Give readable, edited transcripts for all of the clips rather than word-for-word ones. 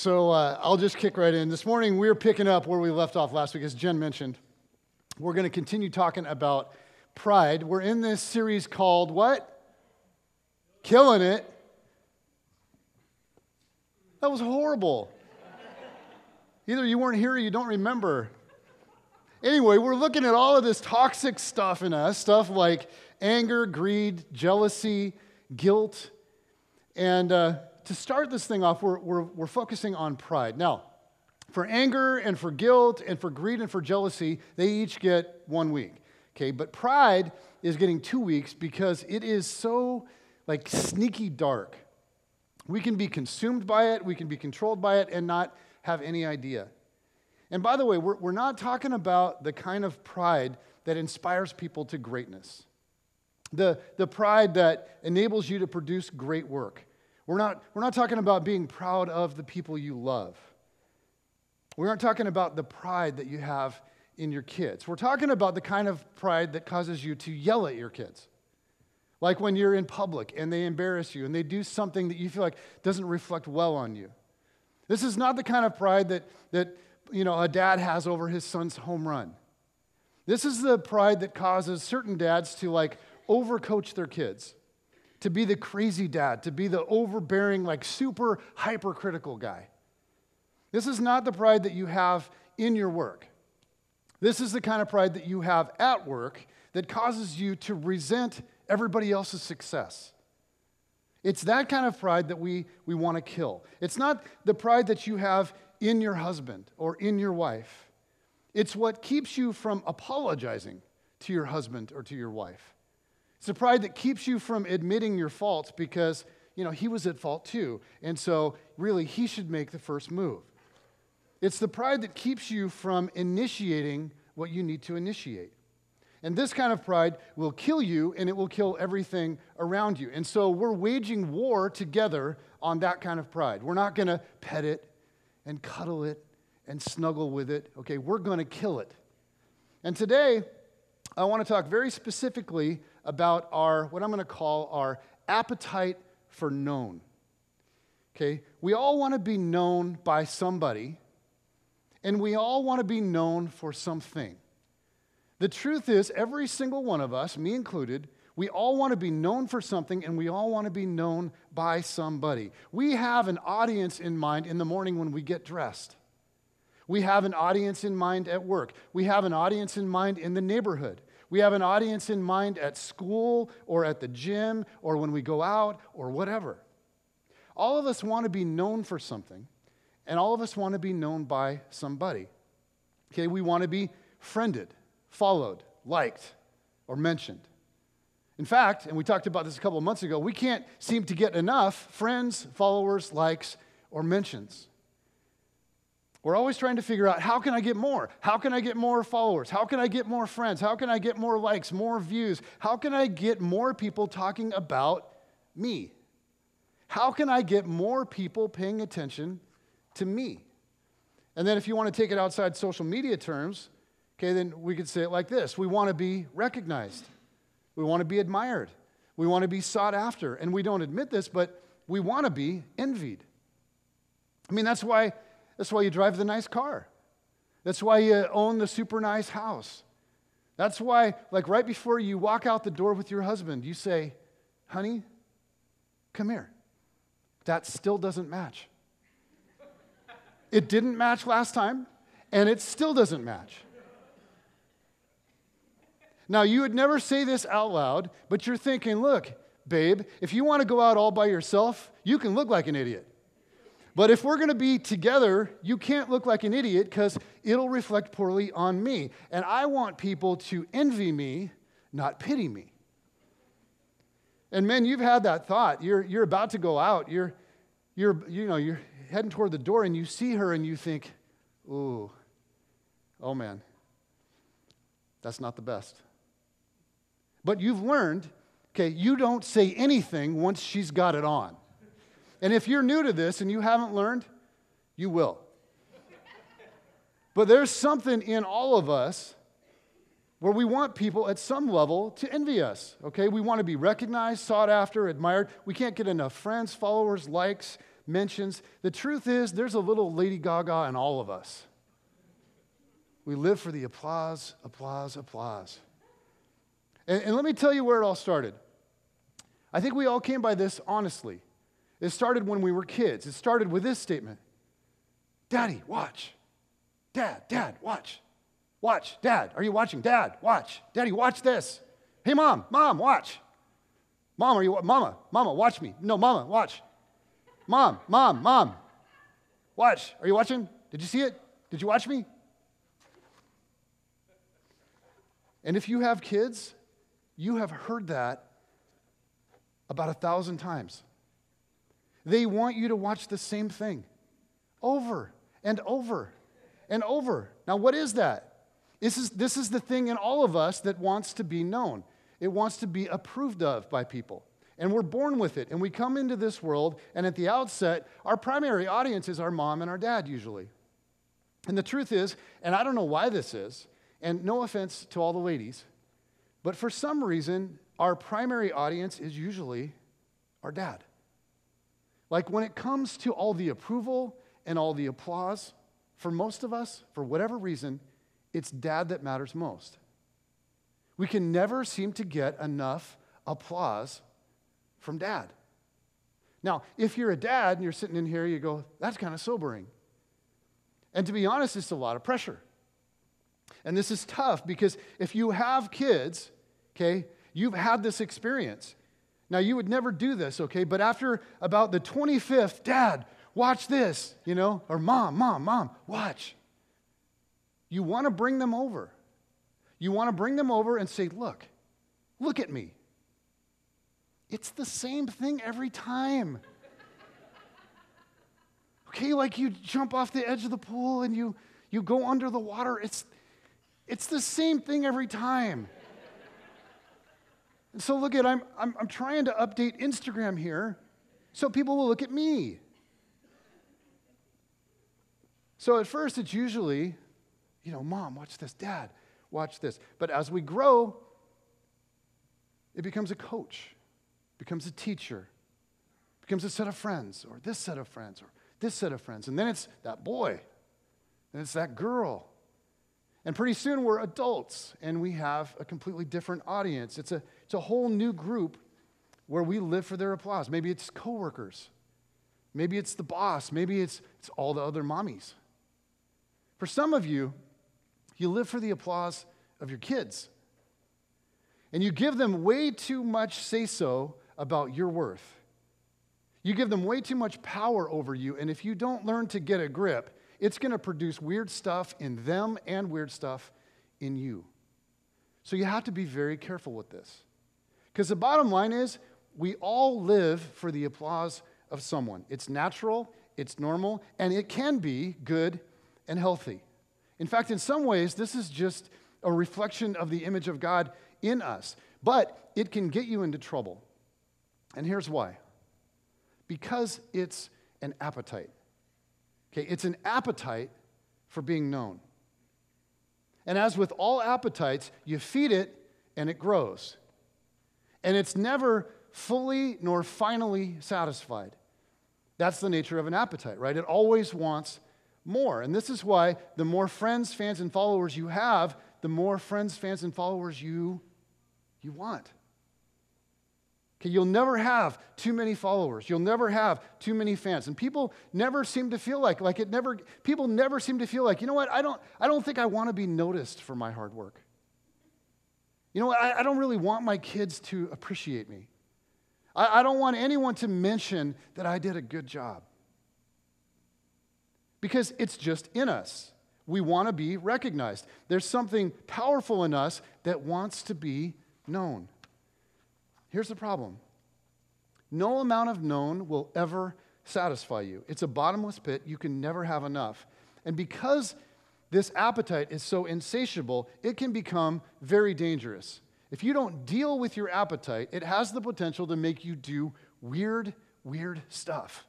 So I'll just kick right in. This morning, we're picking up where we left off last week, as Jen mentioned. We're going to continue talking about pride. We're in this series called what? Killing It. That was horrible. Either you weren't here or you don't remember. Anyway, we're looking at all of this toxic stuff in us, stuff like anger, greed, jealousy, guilt. And to start this thing off, we're focusing on pride. Now, for anger and for guilt and for greed and for jealousy, they each get 1 week. Okay, but pride is getting 2 weeks because it is so like sneaky dark. We can be consumed by it, we can be controlled by it and not have any idea. And by the way, we're not talking about the kind of pride that inspires people to greatness. The pride that enables you to produce great work. We're not talking about being proud of the people you love. We aren't talking about the pride that you have in your kids. We're talking about the kind of pride that causes you to yell at your kids. Like when you're in public and they embarrass you and they do something that you feel like doesn't reflect well on you. This is not the kind of pride that a dad has over his son's home run. This is the pride that causes certain dads to like overcoach their kids, to be the crazy dad, to be the overbearing, like super hypercritical guy. This is not the pride that you have in your work. This is the kind of pride that you have at work that causes you to resent everybody else's success. It's that kind of pride that we want to kill. It's not the pride that you have in your husband or in your wife. It's what keeps you from apologizing to your husband or to your wife. It's the pride that keeps you from admitting your faults because, he was at fault too. And so really he should make the first move. It's the pride that keeps you from initiating what you need to initiate. And this kind of pride will kill you, and it will kill everything around you. And so we're waging war together on that kind of pride. We're not going to pet it and cuddle it and snuggle with it. Okay, we're going to kill it. And today, I want to talk very specifically about what I'm going to call our appetite for known. Okay, we all want to be known by somebody, and we all want to be known for something. The truth is, every single one of us, me included, we all want to be known for something, and we all want to be known by somebody. We have an audience in mind in the morning when we get dressed. We have an audience in mind at work. We have an audience in mind in the neighborhood. We have an audience in mind at school or at the gym or when we go out or whatever. All of us want to be known for something, and all of us want to be known by somebody. Okay, we want to be friended, followed, liked, or mentioned. In fact, and we talked about this a couple of months ago, we can't seem to get enough friends, followers, likes, or mentions. We're always trying to figure out, how can I get more? How can I get more followers? How can I get more friends? How can I get more likes, more views? How can I get more people talking about me? How can I get more people paying attention to me? And then if you want to take it outside social media terms, okay, then we could say it like this. We want to be recognized. We want to be admired. We want to be sought after. And we don't admit this, but we want to be envied. I mean, that's why you drive the nice car. That's why you own the super nice house. That's why, like right before you walk out the door with your husband, you say, honey, come here. That still doesn't match. It didn't match last time, and it still doesn't match. Now, you would never say this out loud, but you're thinking, look, babe, if you want to go out all by yourself, you can look like an idiot. But if we're going to be together, you can't look like an idiot because it'll reflect poorly on me. And I want people to envy me, not pity me. And men, you've had that thought. You're about to go out. You're heading toward the door, and you see her, and you think, oh man, that's not the best. But you've learned, okay, you don't say anything once she's got it on. And if you're new to this and you haven't learned, you will. But there's something in all of us where we want people at some level to envy us, okay? We want to be recognized, sought after, admired. We can't get enough friends, followers, likes, mentions. The truth is, there's a little Lady Gaga in all of us. We live for the applause, applause, applause. And let me tell you where it all started. I think we all came by this honestly. It started when we were kids. It started with this statement. Daddy, watch. Dad, watch. Watch. Dad, are you watching? Dad, watch. Daddy, watch this. Hey, Mom, watch. Mama, watch me. No, Mama, watch. Mom, watch. Are you watching? Did you see it? Did you watch me? And if you have kids, you have heard that about 1,000 times. They want you to watch the same thing over and over and over. Now, what is that? This is the thing in all of us that wants to be known. It wants to be approved of by people. And we're born with it. And we come into this world, and at the outset, our primary audience is our mom and our dad usually. And the truth is, and I don't know why this is, and no offense to all the ladies, but for some reason, our primary audience is usually our dad. Like when it comes to all the approval and all the applause, for most of us, for whatever reason, it's dad that matters most. We can never seem to get enough applause from dad. Now, if you're a dad and you're sitting in here, you go, that's kind of sobering. And to be honest, it's a lot of pressure. And this is tough because if you have kids, okay, you've had this experience. Now, you would never do this, okay, but after about the 25th, Dad, watch this, or Mom, watch. You want to bring them over. You want to bring them over and say, look at me. It's the same thing every time. Okay, like you jump off the edge of the pool and you go under the water. It's the same thing every time. And so look at, I'm trying to update Instagram here so people will look at me. So at first it's usually, Mom, watch this. Dad, watch this. But as we grow, it becomes a coach, becomes a teacher, becomes a set of friends, or this set of friends, or this set of friends. And then it's that boy, and it's that girl. And pretty soon we're adults, and we have a completely different audience. It's a whole new group where we live for their applause. Maybe it's coworkers. Maybe it's the boss. Maybe it's all the other mommies. For some of you, you live for the applause of your kids. And you give them way too much say-so about your worth. You give them way too much power over you, and if you don't learn to get a grip, it's going to produce weird stuff in them and weird stuff in you. So you have to be very careful with this. Because the bottom line is, we all live for the applause of someone. It's natural, it's normal, and it can be good and healthy. In fact, in some ways, this is just a reflection of the image of God in us. But it can get you into trouble. And here's why. Because it's an appetite. Okay, it's an appetite for being known. And as with all appetites, you feed it and it grows. And it's never fully nor finally satisfied. That's the nature of an appetite, right? It always wants more. And this is why the more friends, fans, and followers you have, the more friends, fans, and followers you want. Okay, you'll never have too many followers. You'll never have too many fans. And people never seem to feel people never seem to feel like, you know what, I don't think I want to be noticed for my hard work. You know what, I don't really want my kids to appreciate me. I don't want anyone to mention that I did a good job. Because it's just in us. We want to be recognized. There's something powerful in us that wants to be known. Here's the problem. No amount of known will ever satisfy you. It's a bottomless pit. You can never have enough. And because this appetite is so insatiable, it can become very dangerous. If you don't deal with your appetite, it has the potential to make you do weird stuff.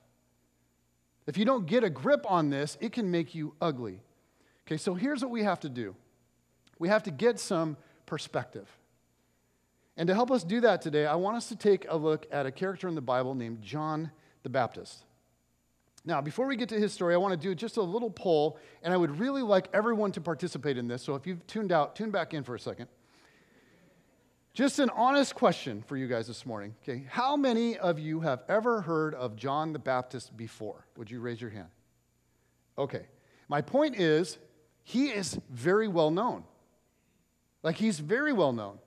If you don't get a grip on this, it can make you ugly. Okay, so here's what we have to do. We have to get some perspective. And to help us do that today, I want us to take a look at a character in the Bible named John the Baptist. Now, before we get to his story, I want to do just a little poll, and I would really like everyone to participate in this. So if you've tuned out, tune back in for a second. Just an honest question for you guys this morning. Okay, how many of you have ever heard of John the Baptist before? Would you raise your hand? Okay. My point is, he is very well known. Like, he's very well known.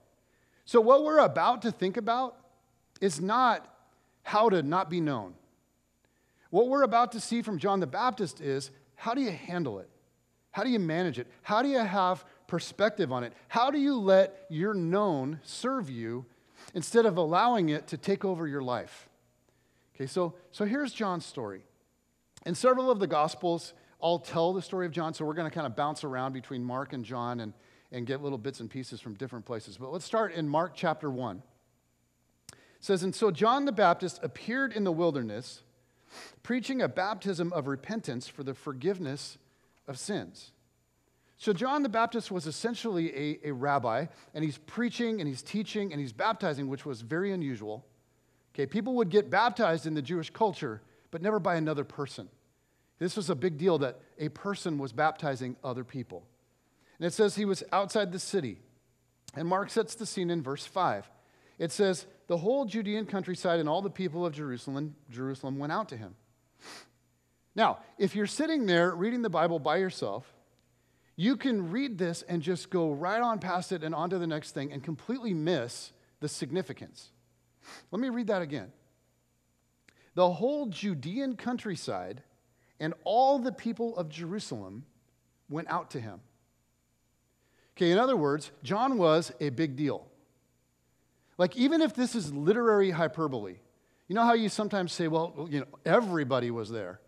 So what we're about to think about is not how to not be known. What we're about to see from John the Baptist is, how do you handle it? How do you manage it? How do you have perspective on it? How do you let your known serve you instead of allowing it to take over your life? Okay, so here's John's story. And several of the Gospels all tell the story of John, so we're going to kind of bounce around between Mark and John and get little bits and pieces from different places. But let's start in Mark chapter 1. It says, "And so John the Baptist appeared in the wilderness, preaching a baptism of repentance for the forgiveness of sins." So John the Baptist was essentially a rabbi, and he's preaching and he's teaching and he's baptizing, which was very unusual. Okay, people would get baptized in the Jewish culture, but never by another person. This was a big deal that a person was baptizing other people. And it says he was outside the city. And Mark sets the scene in verse 5. It says, "The whole Judean countryside and all the people of Jerusalem went out to him." Now, if you're sitting there reading the Bible by yourself, you can read this and just go right on past it and on to the next thing and completely miss the significance. Let me read that again. "The whole Judean countryside and all the people of Jerusalem went out to him." Okay, in other words, John was a big deal. Like, even if this is literary hyperbole, you know how you sometimes say, well, everybody was there.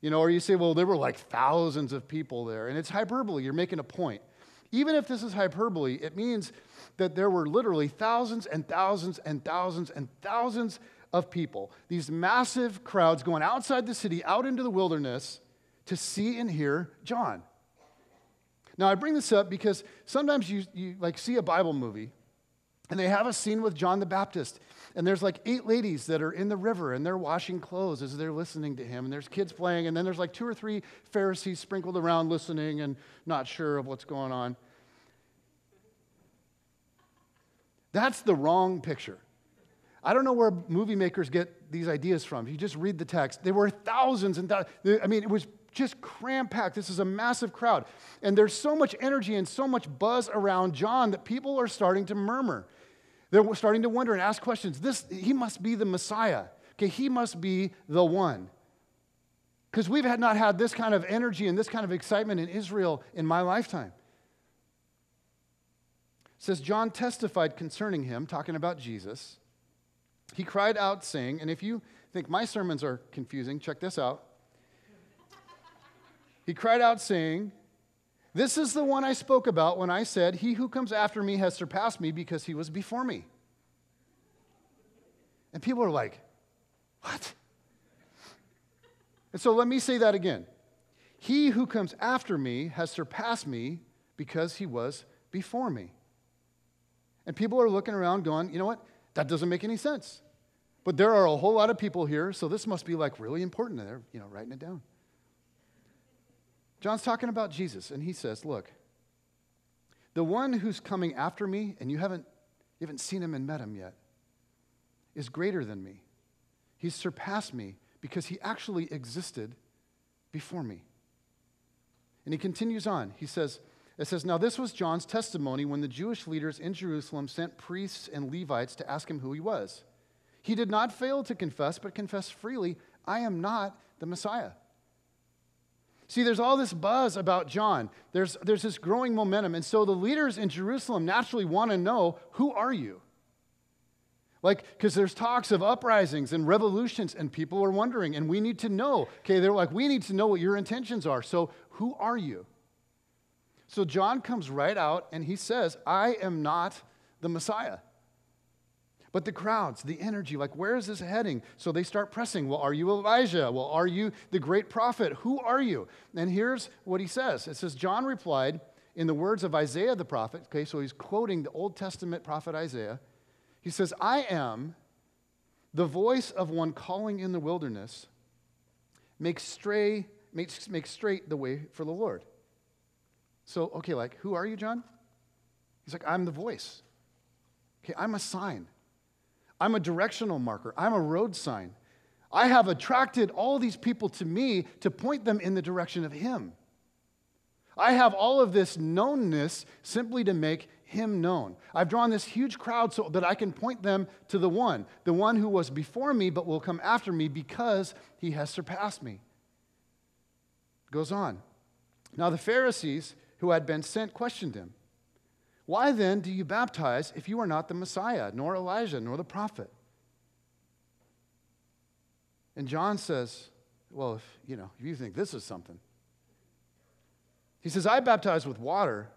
Or you say, well, there were like thousands of people there. And it's hyperbole. You're making a point. Even if this is hyperbole, it means that there were literally thousands and thousands and thousands and thousands of people. These massive crowds going outside the city, out into the wilderness to see and hear John. Now, I bring this up because sometimes you like see a Bible movie, and they have a scene with John the Baptist. And there's like 8 ladies that are in the river, and they're washing clothes as they're listening to him. And there's kids playing, and then there's like 2 or 3 Pharisees sprinkled around listening and not sure of what's going on. That's the wrong picture. I don't know where movie makers get these ideas from. If you just read the text, there were thousands and thousands. I mean, it was just cram-packed. This is a massive crowd. And there's so much energy and so much buzz around John that people are starting to murmur. They're starting to wonder and ask questions. He must be the Messiah. Okay, he must be the one. Because we've not had this kind of energy and this kind of excitement in Israel in my lifetime. It says, John testified concerning him, talking about Jesus. He cried out saying, and if you think my sermons are confusing, check this out. He cried out saying, "This is the one I spoke about when I said, 'He who comes after me has surpassed me because he was before me.'" And people are like, what? And so let me say that again. "He who comes after me has surpassed me because he was before me." And people are looking around going, you know what? That doesn't make any sense. But there are a whole lot of people here, so this must be like really important. And they're writing it down. John's talking about Jesus, and he says, look, the one who's coming after me, and you haven't seen him and met him yet, is greater than me. He's surpassed me because he actually existed before me. And he continues on. It says, "Now this was John's testimony when the Jewish leaders in Jerusalem sent priests and Levites to ask him who he was. He did not fail to confess, but confessed freely, 'I am not the Messiah.'" See, there's all this buzz about John. There's this growing momentum. And so the leaders in Jerusalem naturally want to know, who are you? Because there's talks of uprisings and revolutions, and people are wondering, and we need to know. Okay, they're like, we need to know what your intentions are. So who are you? So John comes right out, and he says, "I am not the Messiah." But the crowds, the energy, where is this heading? So they start pressing. Well, are you Elijah? Well, are you the great prophet? Who are you? And here's what he says. It says, John replied in the words of Isaiah the prophet. Okay, so he's quoting the Old Testament prophet Isaiah. He says, "I am the voice of one calling in the wilderness, make straight the way for the Lord. So, okay, like, who are you, John? He's like, I'm the voice. Okay, I'm a sign. I'm a directional marker. I'm a road sign. I have attracted all these people to me to point them in the direction of Him. I have all of this knownness simply to make Him known. I've drawn this huge crowd so that I can point them to the one who was before me but will come after me because He has surpassed me. Goes on. Now the Pharisees who had been sent questioned Him. Why then do you baptize if you are not the Messiah, nor Elijah, nor the prophet? And John says, well, if you think this is something. He says, I baptize with water,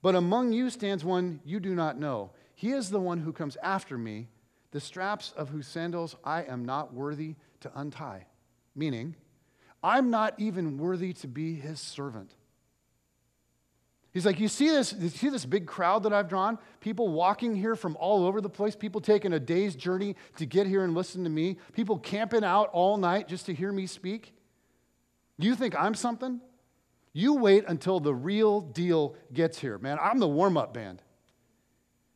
but among you stands one you do not know. He is the one who comes after me, the straps of whose sandals I am not worthy to untie. Meaning, I'm not even worthy to be His servant. He's like, you see this big crowd that I've drawn? People walking here from all over the place, people taking a day's journey to get here and listen to me, people camping out all night just to hear me speak. You think I'm something? You wait until the real deal gets here. Man, I'm the warm-up band.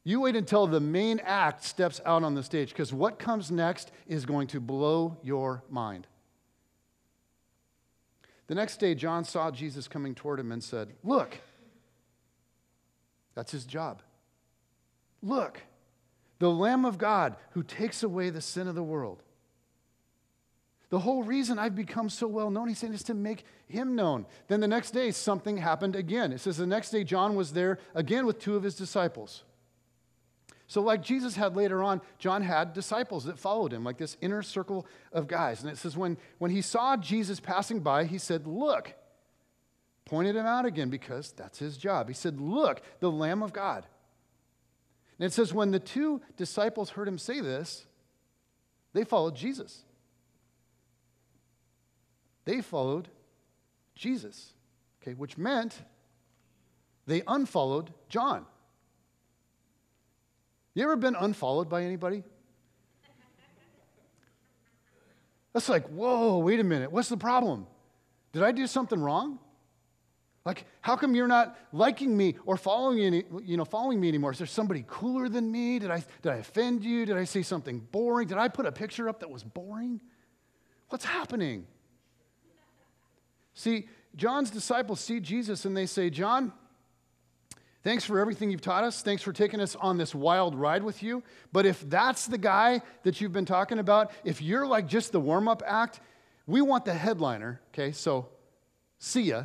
You wait until the main act steps out on the stage, because what comes next is going to blow your mind. The next day, John saw Jesus coming toward him and said, look. That's his job. Look, the Lamb of God who takes away the sin of the world. The whole reason I've become so well known, he's saying, is to make Him known. Then the next day, something happened again. It says the next day, John was there again with two of his disciples. So like Jesus had later on, John had disciples that followed him, like this inner circle of guys. And it says when he saw Jesus passing by, he said, look. Pointed him out again because that's his job. He said, look, the Lamb of God. And it says when the two disciples heard him say this, they followed Jesus. They followed Jesus, okay, which meant they unfollowed John. You ever been unfollowed by anybody? That's like, whoa, wait a minute. What's the problem? Did I do something wrong? Like, how come you're not liking me or following me anymore? Is there somebody cooler than me? Did I offend you? Did I say something boring? Did I put a picture up that was boring? What's happening? See, John's disciples see Jesus and they say, John, thanks for everything you've taught us. Thanks for taking us on this wild ride with you. But if that's the guy that you've been talking about, if you're like just the warm-up act, we want the headliner, okay? So, see ya.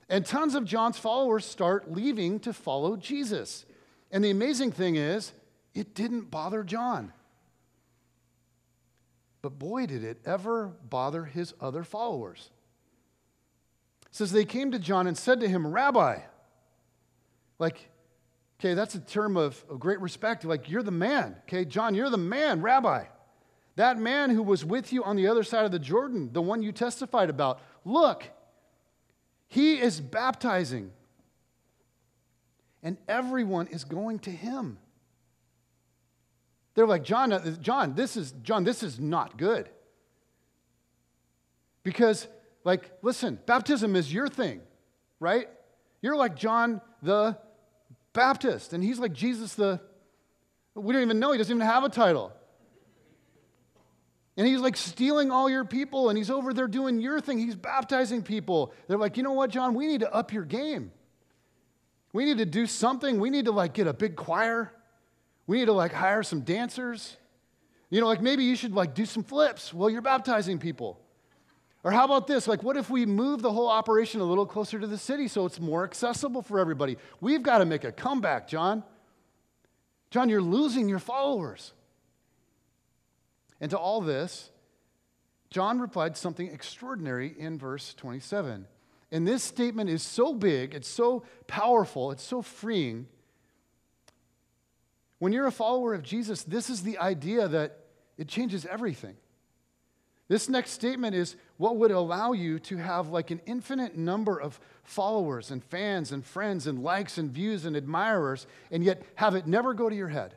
And tons of John's followers start leaving to follow Jesus. And the amazing thing is, it didn't bother John. But boy, did it ever bother his other followers. It says they came to John and said to him, Rabbi. Like, okay, that's a term of great respect. Like, you're the man. Okay, John, you're the man, Rabbi. That man who was with you on the other side of the Jordan, the one you testified about. Look, he is baptizing, and everyone is going to him. They're like, John, this is not good. Because, like, listen, baptism is your thing, right? You're like John the Baptist, and he's like Jesus we don't even know, he doesn't even have a title. And he's like stealing all your people, and he's over there doing your thing. He's baptizing people. They're like, you know what, John? We need to up your game. We need to do something. We need to like get a big choir. We need to like hire some dancers. You know, like maybe you should like do some flips while you're baptizing people. Or how about this? Like, what if we move the whole operation a little closer to the city so it's more accessible for everybody? We've got to make a comeback, John. John, you're losing your followers. And to all this, John replied something extraordinary in verse 27. And this statement is so big, it's so powerful, it's so freeing. When you're a follower of Jesus, this is the idea that it changes everything. This next statement is what would allow you to have like an infinite number of followers and fans and friends and likes and views and admirers, and yet have it never go to your head.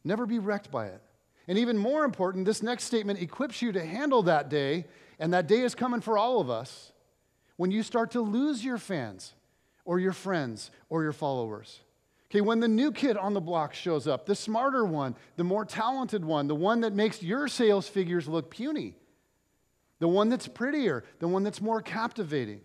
Never be wrecked by it. And even more important, this next statement equips you to handle that day, and that day is coming for all of us, when you start to lose your fans or your friends or your followers. Okay, when the new kid on the block shows up, the smarter one, the more talented one, the one that makes your sales figures look puny, the one that's prettier, the one that's more captivating.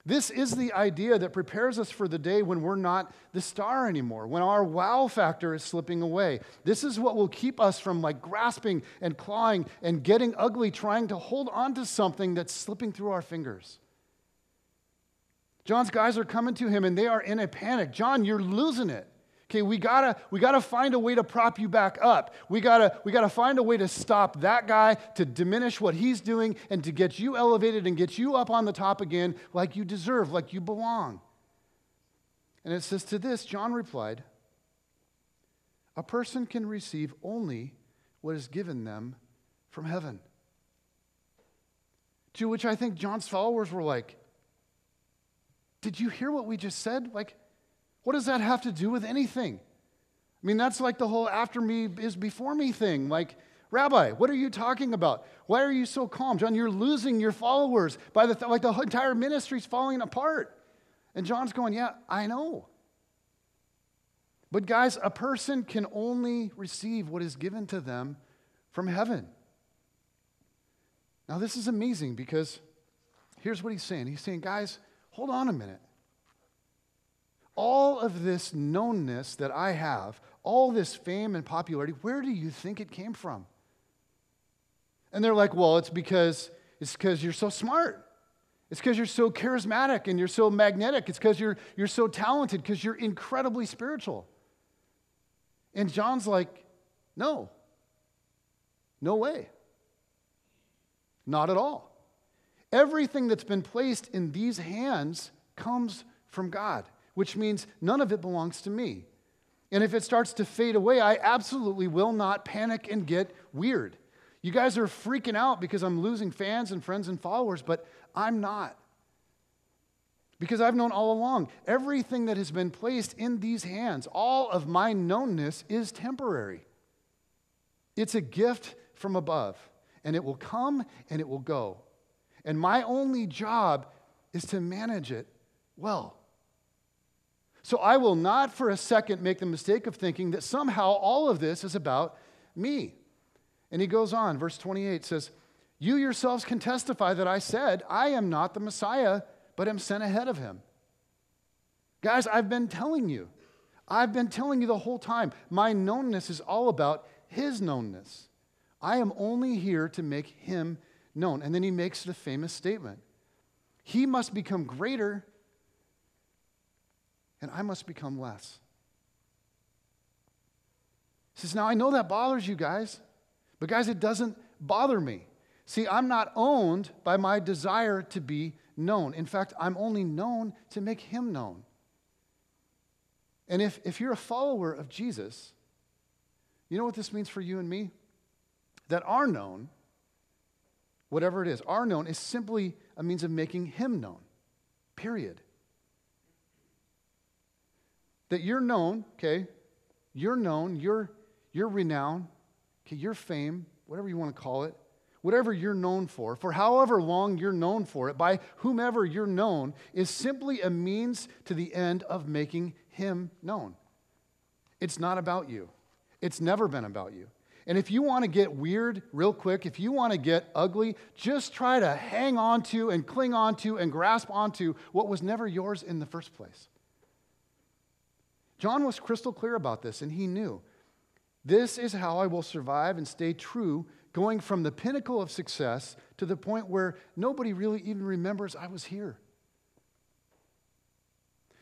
This is the idea that prepares us for the day when we're not the star anymore, when our wow factor is slipping away. This is what will keep us from grasping and clawing and getting ugly, trying to hold on to something that's slipping through our fingers. John's guys are coming to him and they are in a panic. John, you're losing it. Okay, we gotta find a way to prop you back up. We gotta find a way to stop that guy, to diminish what he's doing, and to get you elevated and get you up on the top again like you deserve, like you belong. And it says, to this, John replied, a person can receive only what is given them from heaven. To which I think John's followers were like, did you hear what we just said? What does that have to do with anything? I mean, that's like the whole after me is before me thing. Rabbi, what are you talking about? Why are you so calm? John, you're losing your followers. The entire ministry's falling apart. And John's going, yeah, I know. But guys, a person can only receive what is given to them from heaven. Now, this is amazing because here's what he's saying. He's saying, guys, hold on a minute. All of this knownness that I have, all this fame and popularity, where do you think it came from? And they're like, well, it's because you're so smart. It's because you're so charismatic and you're so magnetic. It's because you're so talented, because you're incredibly spiritual. And John's like, no way. Not at all. Everything that's been placed in these hands comes from God, which means none of it belongs to me. And if it starts to fade away, I absolutely will not panic and get weird. You guys are freaking out because I'm losing fans and friends and followers, but I'm not. Because I've known all along, everything that has been placed in these hands, all of my knownness is temporary. It's a gift from above, and it will come and it will go. And my only job is to manage it well. So I will not for a second make the mistake of thinking that somehow all of this is about me. And he goes on, verse 28 says, you yourselves can testify that I said, I am not the Messiah, but am sent ahead of him. Guys, I've been telling you the whole time, my knownness is all about his knownness. I am only here to make him known. And then he makes the famous statement, he must become greater and I must become less. He says, now I know that bothers you guys, but guys, it doesn't bother me. See, I'm not owned by my desire to be known. In fact, I'm only known to make him known. And if you're a follower of Jesus, you know what this means for you and me? That our known, whatever it is, our known is simply a means of making him known, period. That you're known, okay, you're known, your renown, okay, your fame, whatever you want to call it, whatever you're known for however long you're known for it, by whomever you're known, is simply a means to the end of making him known. It's not about you. It's never been about you. And if you want to get weird real quick, if you want to get ugly, just try to hang on to and cling on to and grasp onto what was never yours in the first place. John was crystal clear about this, and he knew, this is how I will survive and stay true, going from the pinnacle of success to the point where nobody really even remembers I was here.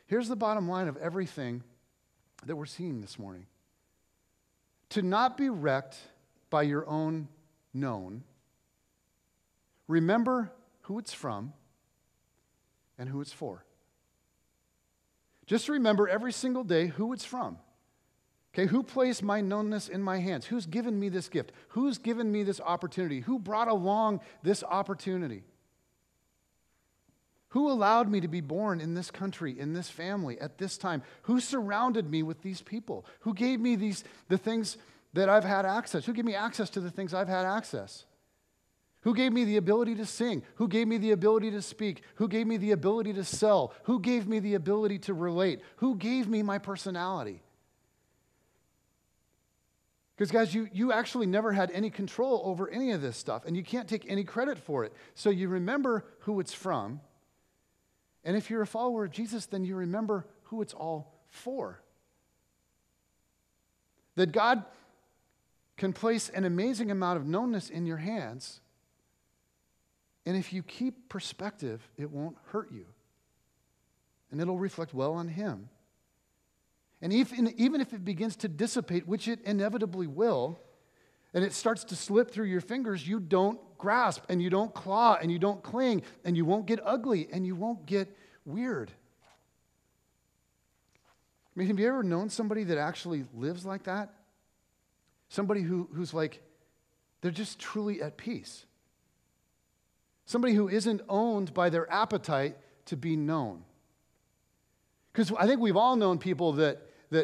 Here's the bottom line of everything that we're seeing this morning. To not be wrecked by your own known, remember who it's from and who it's for. Just remember every single day who it's from. Okay, who placed my knownness in my hands? Who's given me this gift? Who's given me this opportunity? Who brought along this opportunity? Who allowed me to be born in this country, in this family, at this time? Who surrounded me with these people? Who gave me the things that I've had access? Who gave me access to the things I've had access? Who gave me the ability to sing? Who gave me the ability to speak? Who gave me the ability to sell? Who gave me the ability to relate? Who gave me my personality? Because guys, you actually never had any control over any of this stuff, and you can't take any credit for it. So you remember who it's from, and if you're a follower of Jesus, then you remember who it's all for. That God can place an amazing amount of knownness in your hands, and if you keep perspective, it won't hurt you. And it'll reflect well on Him. And even if it begins to dissipate, which it inevitably will, and it starts to slip through your fingers, you don't grasp, and you don't claw, and you don't cling, and you won't get ugly, and you won't get weird. I mean, have you ever known somebody that actually lives like that? Somebody who's like, they're just truly at peace. Somebody who isn't owned by their appetite to be known. Because I think we've all known people that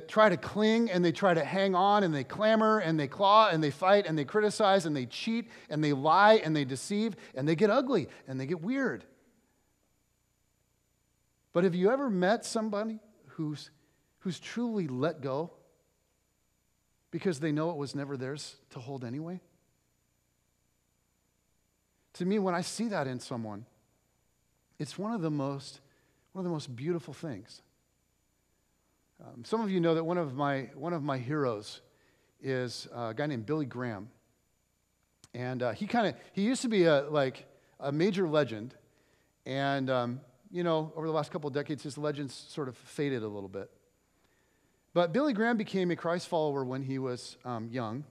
try to cling and they try to hang on and they clamor and they claw and they fight and they criticize and they cheat and they lie and they deceive and they get ugly and they get weird. But have you ever met somebody who's truly let go because they know it was never theirs to hold anyway? To me, when I see that in someone, it's one of the most beautiful things. Some of you know that one of my heroes is a guy named Billy Graham, and he used to be a major legend, and over the last couple of decades, his legends sort of faded a little bit. But Billy Graham became a Christ follower when he was young.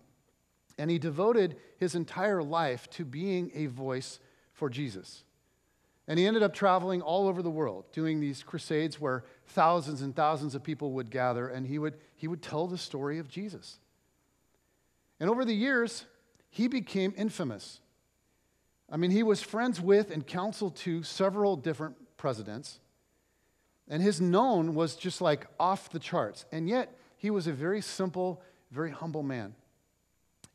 And he devoted his entire life to being a voice for Jesus. And he ended up traveling all over the world, doing these crusades where thousands and thousands of people would gather, and he would tell the story of Jesus. And over the years, he became infamous. I mean, he was friends with and counseled to several different presidents, and his known was just like off the charts. And yet, he was a very simple, very humble man.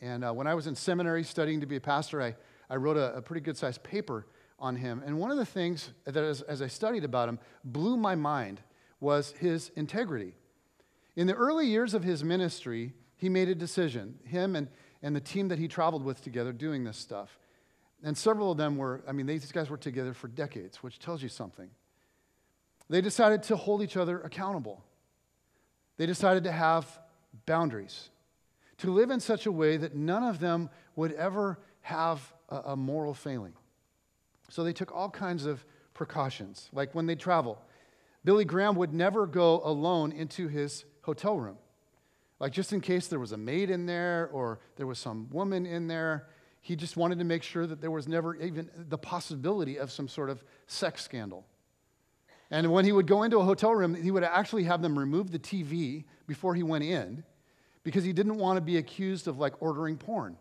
And when I was in seminary studying to be a pastor, I wrote a pretty good-sized paper on him. And one of the things that, as I studied about him, blew my mind was his integrity. In the early years of his ministry, he made a decision, him and the team that he traveled with together doing this stuff. And several of them these guys were together for decades, which tells you something. They decided to hold each other accountable. They decided to have boundaries, to live in such a way that none of them would ever have a moral failing. So they took all kinds of precautions. Like when they travel, Billy Graham would never go alone into his hotel room. Like just in case there was a maid in there or there was some woman in there, he just wanted to make sure that there was never even the possibility of some sort of sex scandal. And when he would go into a hotel room, he would actually have them remove the TV before he went in, because he didn't want to be accused of ordering porn.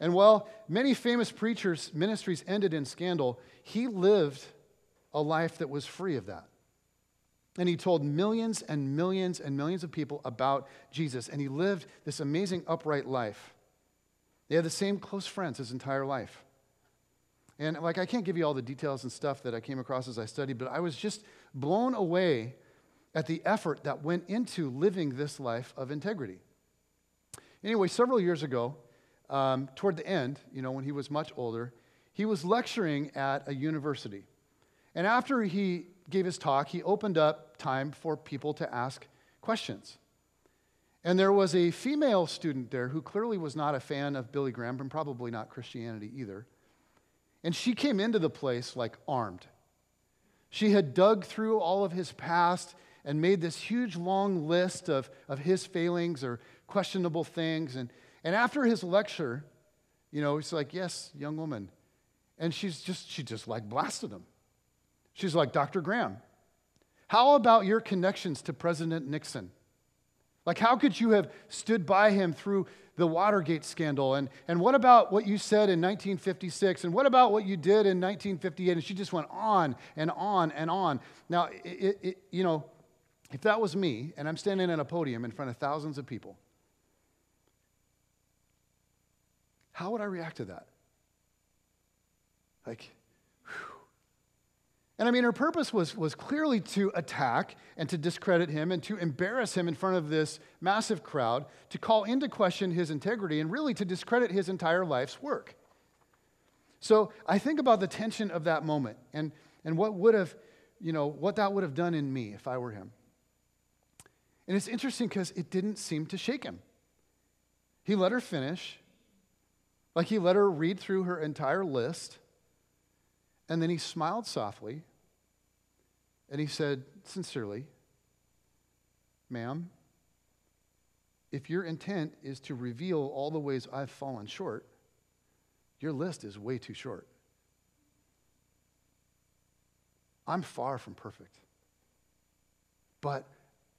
And while many famous preachers' ministries ended in scandal, he lived a life that was free of that. And he told millions and millions and millions of people about Jesus, and he lived this amazing upright life. They had the same close friends his entire life. And I can't give you all the details and stuff that I came across as I studied, but I was just blown away at the effort that went into living this life of integrity. Anyway, several years ago, toward the end, when he was much older, he was lecturing at a university. And after he gave his talk, he opened up time for people to ask questions. And there was a female student there who clearly was not a fan of Billy Graham and probably not Christianity either. And she came into the place armed. She had dug through all of his past and made this huge long list of his failings or questionable things. And after his lecture, he's like, "Yes, young woman." And she just blasted him. She's like, "Dr. Graham, how about your connections to President Nixon? How could you have stood by him through the Watergate scandal? And what about what you said in 1956? And what about what you did in 1958? And she just went on and on and on. Now, if that was me, and I'm standing at a podium in front of thousands of people, How would I react to that? Like, whew. And I mean, her purpose was clearly to attack and to discredit him and to embarrass him in front of this massive crowd, to call into question his integrity and really to discredit his entire life's work. So I think about the tension of that moment and what would have, what that would have done in me if I were him. And it's interesting because it didn't seem to shake him. He let her finish, like he let her read through her entire list, and then he smiled softly, and he said sincerely, "Ma'am, if your intent is to reveal all the ways I've fallen short, your list is way too short. I'm far from perfect, but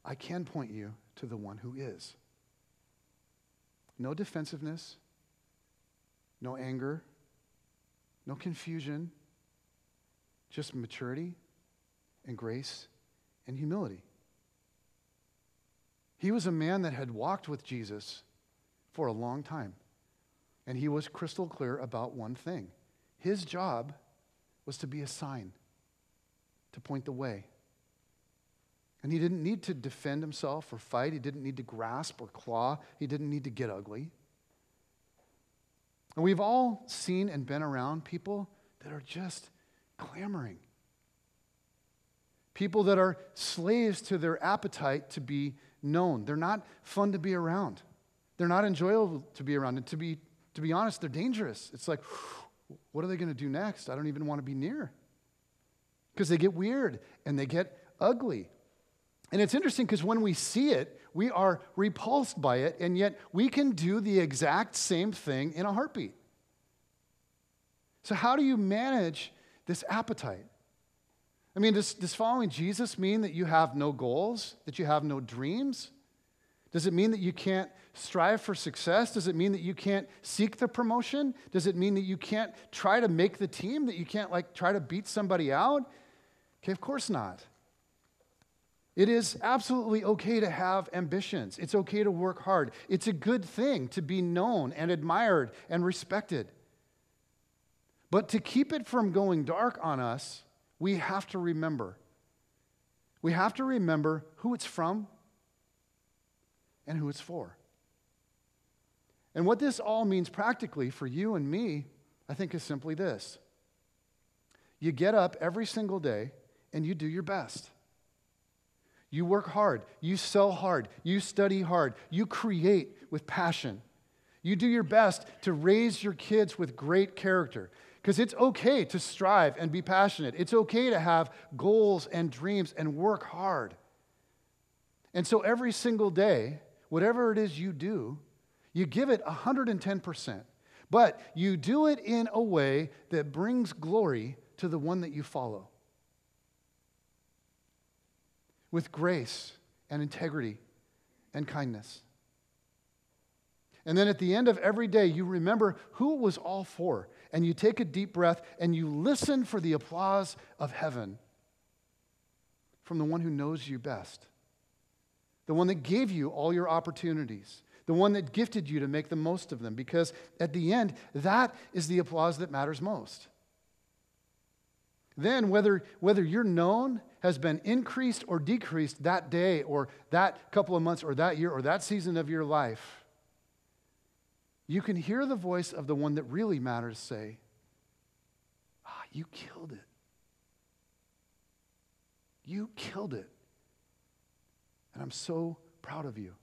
I can point you to the one who is." No defensiveness, no anger, no confusion, just maturity and grace and humility. He was a man that had walked with Jesus for a long time, and he was crystal clear about one thing. His job was to be a sign, to point the way. And he didn't need to defend himself or fight. He didn't need to grasp or claw. He didn't need to get ugly. And we've all seen and been around people that are just clamoring. People that are slaves to their appetite to be known. They're not fun to be around. They're not enjoyable to be around. And to be honest, they're dangerous. It's like, what are they going to do next? I don't even want to be near. Because they get weird and they get ugly. And it's interesting because when we see it, we are repulsed by it, and yet we can do the exact same thing in a heartbeat. So how do you manage this appetite? I mean, does following Jesus mean that you have no goals, that you have no dreams? Does it mean that you can't strive for success? Does it mean that you can't seek the promotion? Does it mean that you can't try to make the team, that you can't try to beat somebody out? Okay, of course not. It is absolutely okay to have ambitions. It's okay to work hard. It's a good thing to be known and admired and respected. But to keep it from going dark on us, we have to remember. We have to remember who it's from and who it's for. And what this all means practically for you and me, I think, is simply this. You get up every single day and you do your best. You work hard, you sell hard, you study hard, you create with passion. You do your best to raise your kids with great character. Because it's okay to strive and be passionate. It's okay to have goals and dreams and work hard. And so every single day, whatever it is you do, you give it 110%. But you do it in a way that brings glory to the one that you follow. With grace and integrity and kindness. And then at the end of every day, you remember who it was all for. And you take a deep breath and you listen for the applause of heaven from the one who knows you best. The one that gave you all your opportunities. The one that gifted you to make the most of them. Because at the end, that is the applause that matters most. Then whether your known has been increased or decreased that day or that couple of months or that year or that season of your life, you can hear the voice of the one that really matters say, you killed it. You killed it. And I'm so proud of you.